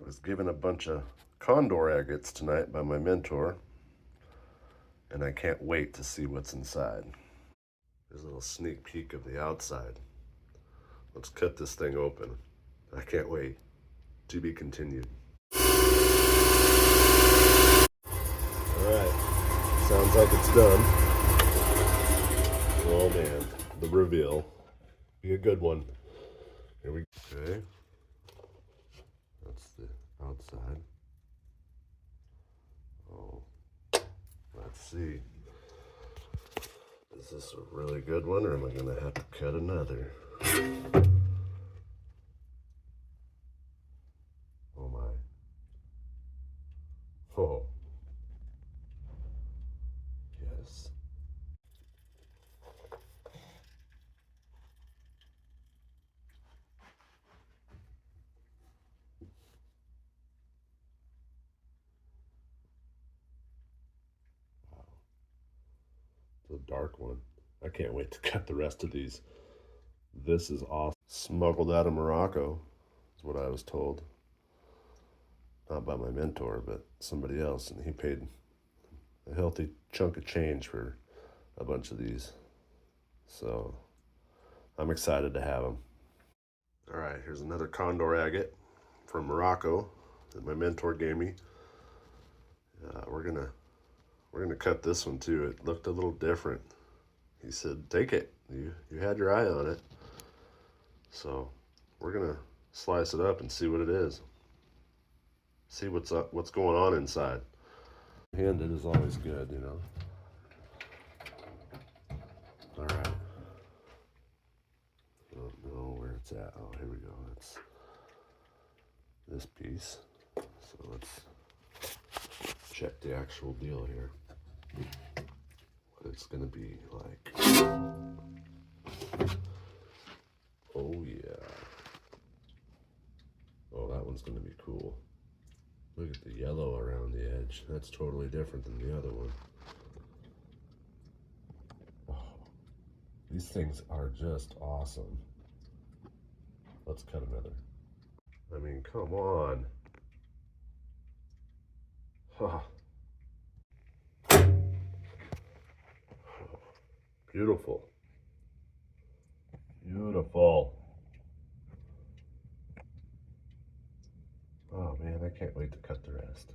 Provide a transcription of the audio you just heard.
I was given a bunch of Condor Agates tonight by my mentor, and I can't wait to see what's inside. There's a little sneak peek of the outside. Let's cut this thing open. I can't wait. To be continued. Alright, sounds like it's done. Oh man, the reveal. Be a good one. Here we go. Okay. That's the outside. Oh, let's see. Is this a really good one, or am I going to have to cut another? Oh my. Oh. Yes. Wow. It's a dark one. I can't wait to cut the rest of these. This is awesome. Smuggled out of Morocco, is what I was told. Not by my mentor, but somebody else, and he paid a healthy chunk of change for a bunch of these. So I'm excited to have them. All right, here's another Condor Agate from Morocco that my mentor gave me. We're gonna cut this one too. It looked a little different. He said, "Take it. You had your eye on it." So we're gonna slice it up and see what it is. See what's up, what's going on inside. Handed is always good, you know. All right. I don't know where it's at. Oh, here we go. It's this piece. So let's check the actual deal here. What it's gonna be like. Oh yeah. Oh, that one's gonna be cool. Look at the yellow around the edge. That's totally different than the other one. Oh, these things are just awesome. Let's cut another. I mean, come on. Huh. Beautiful. Beautiful. Oh man, I can't wait to cut the rest.